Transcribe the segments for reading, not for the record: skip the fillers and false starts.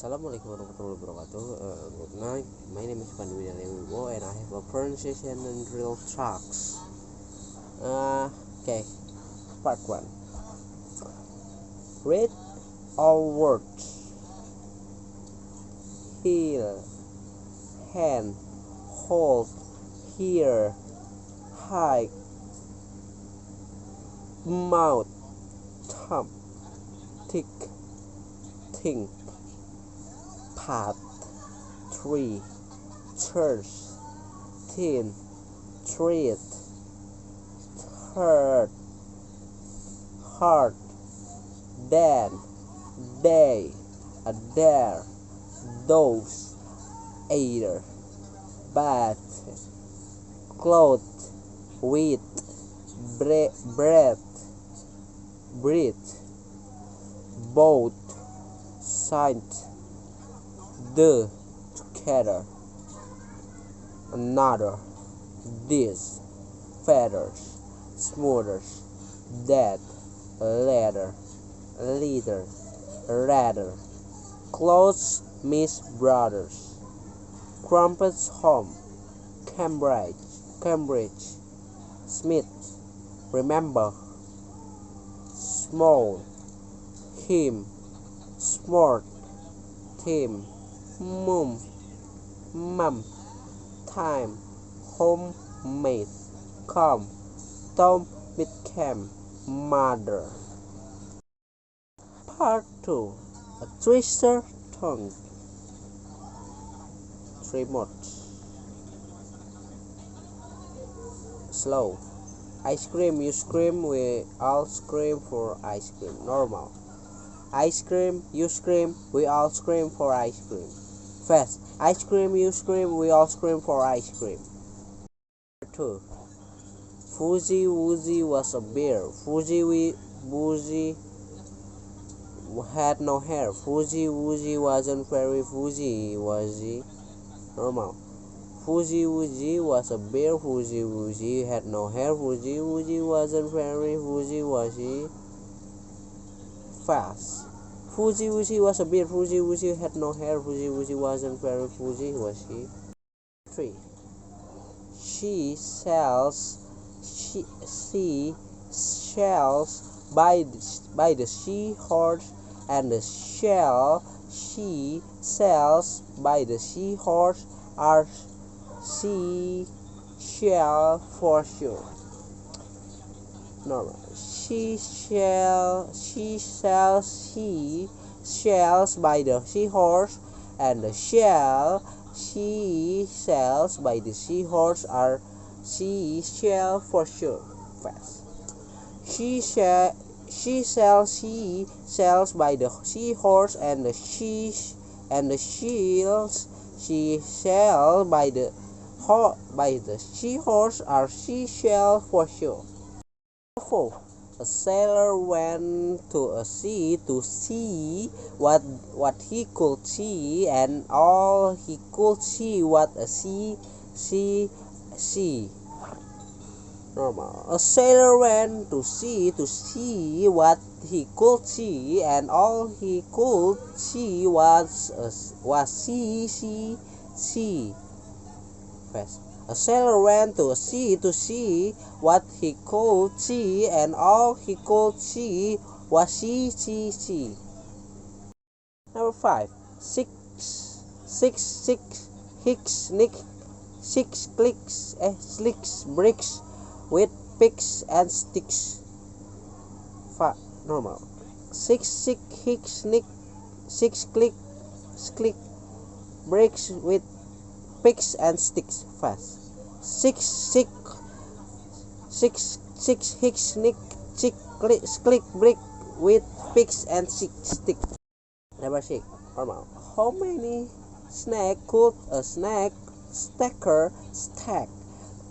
Assalamualaikum warahmatullahi wabarakatuh. Good night. My name is Pandu Winalia Wibowo, and I have a pronunciation and drill tracks. Okay, part 1. Read all words. Heel, hand, hold, hear, hike, mouth, thumb, tick, think, path, tree, church, thin, treat, hurt, heart, dan, day, dare, dose, either, bath, cloth, wheat, bread, breathe, boat, sight, the, together, another, this, feathers, smooters, that, leather, leader, rather, clothes, miss, brothers, crumpets, home, Cambridge, Smith, remember, small, him, smart, team, mum, time, homemade, come, Tom, became, mother. Part 2. A twister tongue. 3 modes. Slow. Ice cream, you scream, we all scream for ice cream. Normal. Ice cream, you scream, we all scream for ice cream. Fast. Ice cream, you scream, we all scream for ice cream. 2. Fuzzy Wuzzy was a bear. Wuzzy had no hair. Fuzzy Wuzzy wasn't very fuzzy, was he? Normal. Fuzzy Wuzzy was a bear. Fuzzy Wuzzy had no hair. Fuzzy Wuzzy wasn't very fuzzy, was he? Fast. Fuzzy Wuzzy was a bear. Fuzzy Wuzzy had no hair. Fuzzy Wuzzy wasn't very fuzzy, was he? 3. She sells by the seahorse, and the shell she sells by the seahorse are seashell for sure. Normal. She sells shells by the seahorse, and the shell she sells by the seahorse are seashell for sure. Fast. She sells by the seahorse, and the shells she sells by the seahorse are seashell for sure. 4. A sailor went to a sea to see what he could see, and all he could see what a sea. Normal. A sailor went to sea to see what he could see, and all he could see was sea. Fast. A sailor went to a sea to see what he could see, and all he could see was sea. Number 5. Six, slicks, bricks with picks and sticks. Normal. Six click bricks with picks and sticks. Fast. Six click brick with picks and sticks. Number 6. Normal. How many snacks could a snack stacker stack?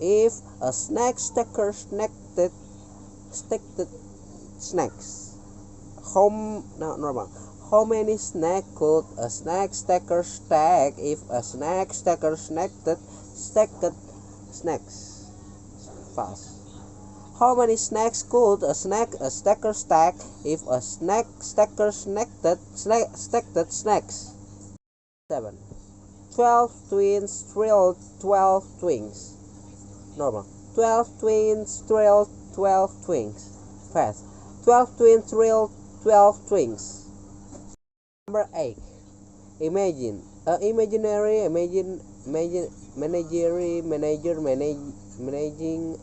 If a snack stacker stacked snacks. Normal. How many snacks could a snack stacker stack if a snack stacker stacked snacks? Fast. How many snacks could a stacker stack if a snack stacker stacked snacks? 7. 12 twins thrilled 12 twins. Normal. 12 twins thrilled 12 twins. Fast. 12 twins thrilled 12 twins. Number 8. Imagine. Managing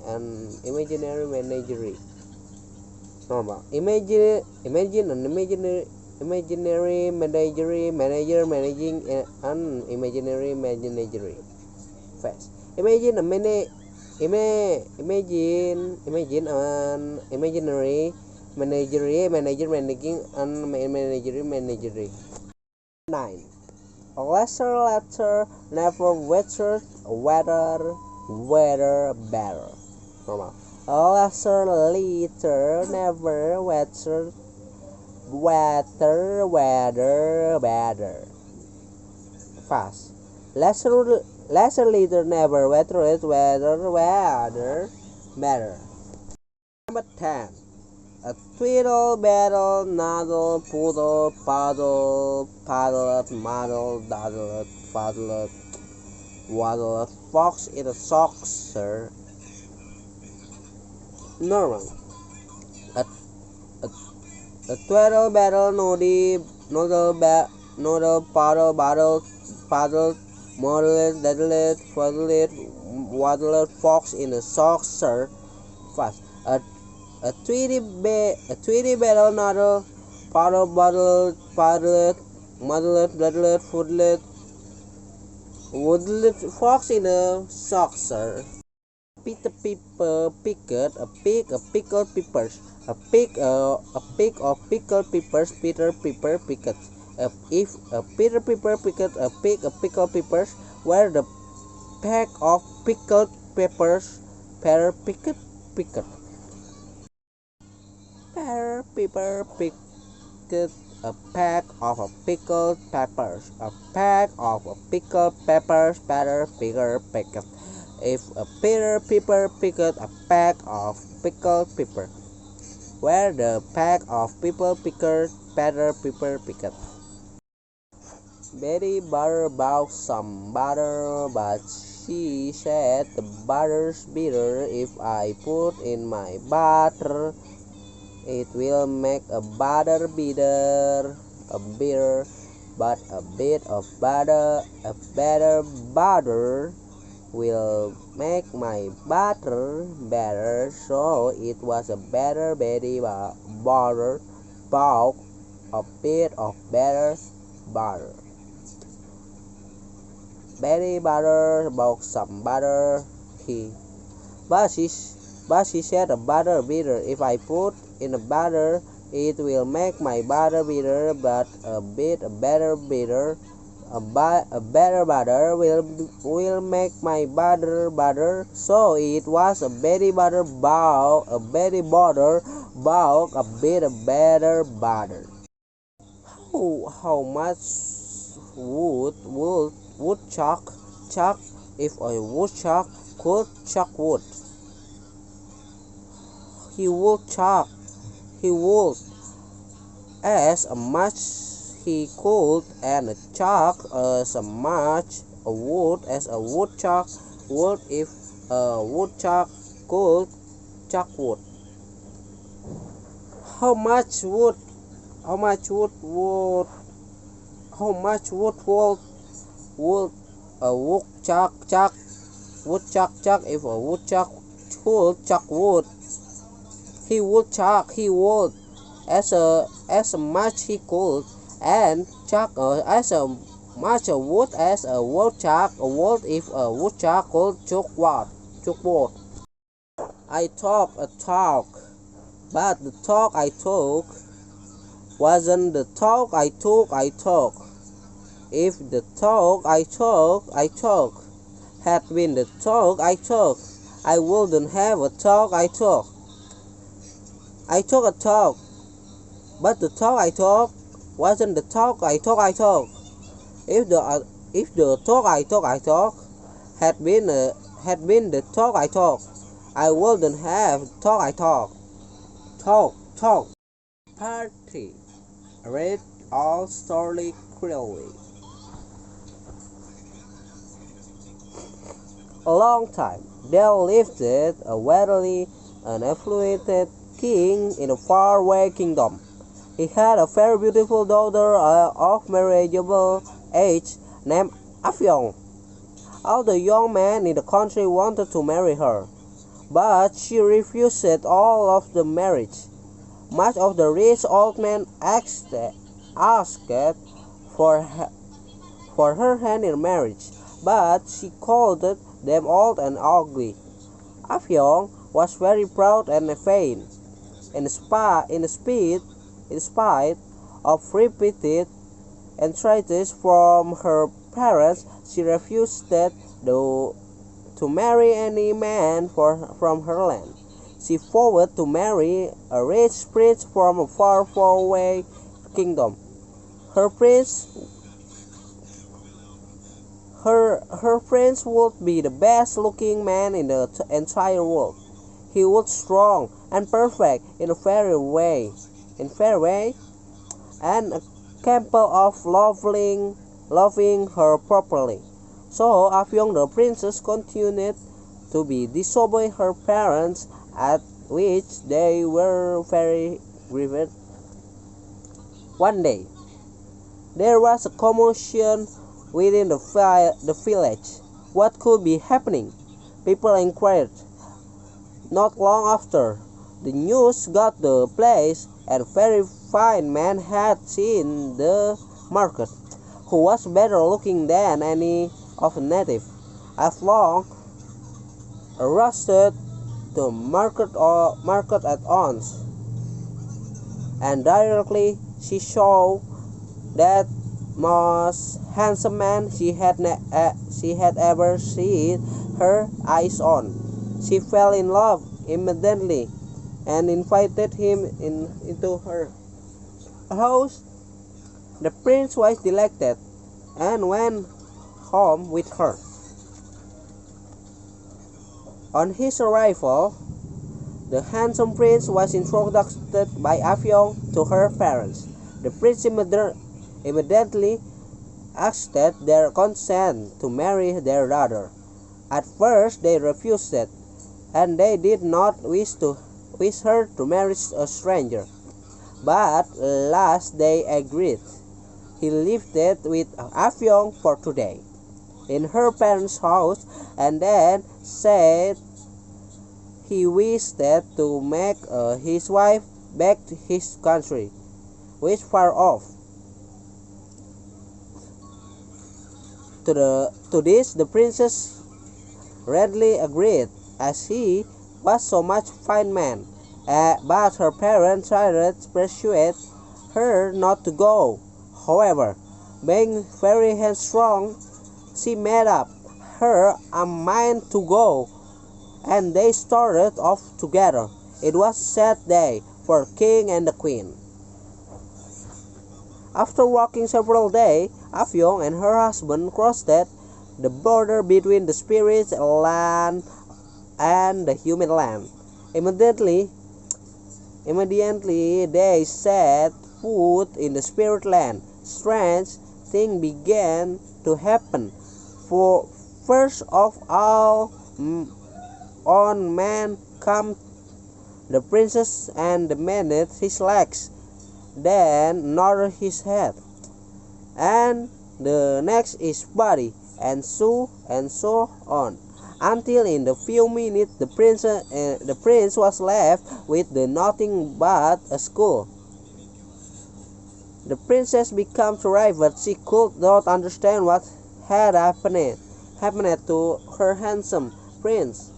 an imaginary managery. Normal. Imagine an imaginary manager managing an imaginary managery. Fast. Imagine an imaginary manager managing an imaginary managery. 9. A letter never wetted weather better. Normal. A letter never wetted weather better. Fast. Lesser leader never wetted weather better. Number 10. A twiddle, battle, noddle, poodle, paddle, paddlet, muddle, daddlet, fuddlet, waddlet, fox in a saucer. Normal. A twiddle, battle, noddle, paddle, paddle, muddlet, daddlet, fuddlet, waddlet, fox in a saucer. Fast. A tweedy battle, noddle, paddle, paddlet, muddlet, daddlet, fuddlet, woodlet, fox in a saucer. Peter Piper picked a pig, a pickled peppers. A pig of pickled peppers. Peter Piper picked. If Peter Piper picked a pig of pickled peppers, where the pack of pickled peppers? Peter picked. Piper picked a pack of pickled peppers. A pack of pickled peppers. Peter Piper picked. If Peter Piper picked a pack of pickled pepper, where the pack of people picked? Peter Piper picked. Betty Butter bought some butter, but she said the butter's bitter. If I put in my butter, it will make a butter bitter, but a bit of butter, a better butter, will make my butter better. So it was a better Betty Butter bought a bit of better butter. Betty Butter bought some butter, but she said a butter bitter. If I put in a butter, it will make my butter bitter, but a better bitter, a better butter will make my butter butter. So it was a Betty Butter bought a bit better butter. How much would woodchuck chuck if a woodchuck could chuck wood? He would as much he could, and chuck as much wood as a woodchuck would if a woodchuck could chuck wood. How much wood would a woodchuck chuck if a woodchuck could chuck wood? He would as much he could, and chuck as much wood as a woodchuck would if a woodchuck could chuck wood. I talk a talk, but the talk I talk wasn't the talk I talk. If the talk I talk had been the talk I talk, I wouldn't have a talk I talk. I talk a talk, but the talk I talk wasn't the talk I talk. If the talk I talk had been the talk I talk, I wouldn't have talk I talk. Talk. Part 3. Read all story clearly. a long time. There lived a wealthy and affluent king in a faraway kingdom. He had a very beautiful daughter of marriageable age named Afyong. All the young men in the country wanted to marry her, but she refused all of the marriage. Much of the rich old men asked for her, for her hand in marriage, but she called them old and ugly. Afyong was very proud and vain. In spite of repeated entreaties from her parents, she refused to marry any man from her land. She vowed to marry a rich prince from a far away kingdom. Her prince her prince would be the best looking man in the entire world. He was strong and perfect in a fair way, and capable of loving her properly. So Afyong the princess continued to disobey her parents, at which they were very grieved. One day, there was a commotion within the village. What could be happening? People inquired. Not long after, the news got the place a very fine man had seen the market, who was better looking than any of the native. As long rushed to market at once, and directly she saw that most handsome man she had ever seen her eyes on. She fell in love immediately and invited him into her house. The prince was delighted and went home with her. On his arrival, the handsome prince was introduced by Afyong to her parents. The prince immediately asked their consent to marry their daughter. At first they refused it, and they did not wish her to marry a stranger. But last they agreed. He lived with Afyong for 2 days in her parents' house, and then said he wished to make his wife back to his country, which far off. To this the princess readily agreed, as he was so much fine man. But her parents tried to persuade her not to go. However, being very headstrong, she made up her a mind to go, and they started off together. It was a sad day for the king and the queen. After walking several days, Afyong and her husband crossed the border between the spirit land and the human land. Immediately they set foot in the spirit land. Strange things began to happen. For first of all, on man came the princess and demanded his legs, then another his head, and the next his body, and so on, until in a few minutes the prince was left with nothing but a skull. The princess became terrified. She could not understand what had happened to her handsome prince.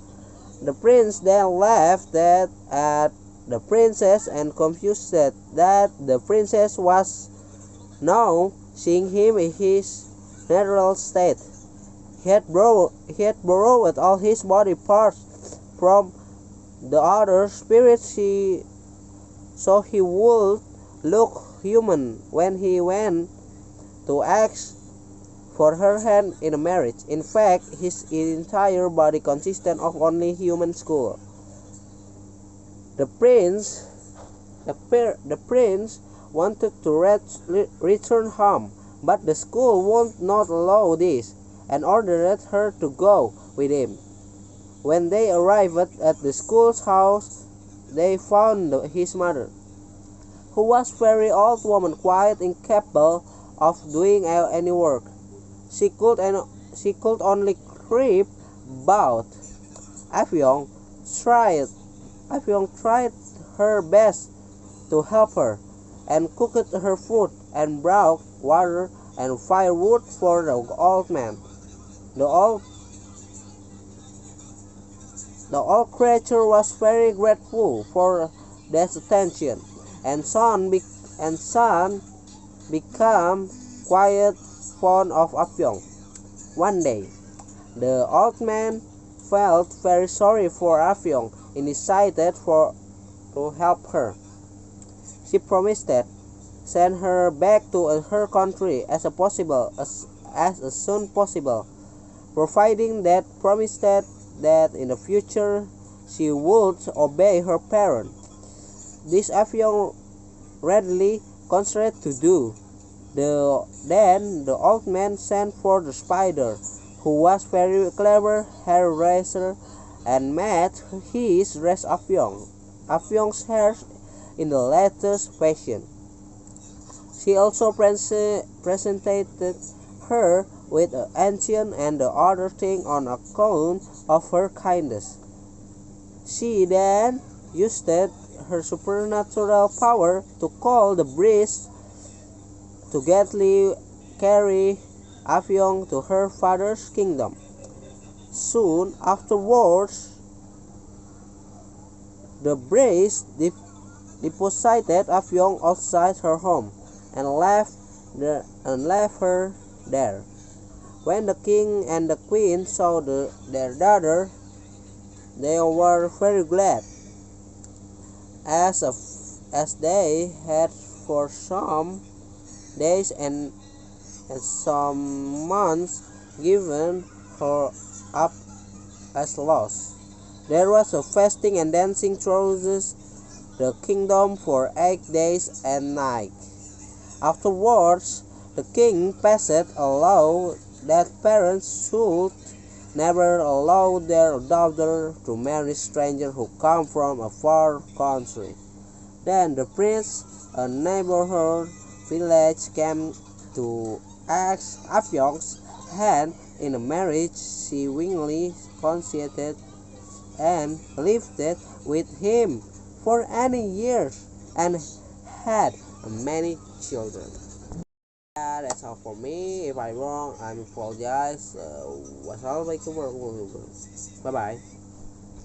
The prince then laughed at the princess and confused that the princess was now seeing him in his natural state. He had borrowed all his body parts from the other spirit, so he would look human when he went to ask for her hand in marriage. In fact, his entire body consisted of only human skull. The prince wanted to return home, but the skull would not allow this, and ordered her to go with him. When they arrived at the school's house, they found his mother, who was a very old woman, quite incapable of doing any work. She could only creep about. Afyong tried her best to help her, and cooked her food, and brought water and firewood for the old man. The old creature was very grateful for that attention, and soon became quite fond of Afyong. One day, the old man felt very sorry for Afyong and decided to help her. She promised that send her back to her country as soon possible, providing that promised that in the future she would obey her parents. This Afyong readily consented to do. Then the old man sent for the spider, who was very clever hairdresser, and made his dress Afyong's hair in the latest fashion. She also presented her with an ancient and the other thing on account of her kindness. She then used her supernatural power to call the breeze to gently carry Afyong to her father's kingdom. Soon afterwards, the breeze deposited Afyong outside her home and left her there. When the king and the queen saw their daughter, they were very glad, as they had for some days and some months given her up as lost. There was a fasting and dancing throughout the kingdom for 8 days and nights. Afterwards, the king passed a law that parents should never allow their daughter to marry strangers who come from a far country. Then the prince, a neighborhood village, came to ask Afyong's hand in a marriage. She willingly consented and lived with him for any years and had many children. That's all for me. If I'm wrong, I apologize. Wassalamualaikum warahmatullahi wabarakatuh. Bye bye.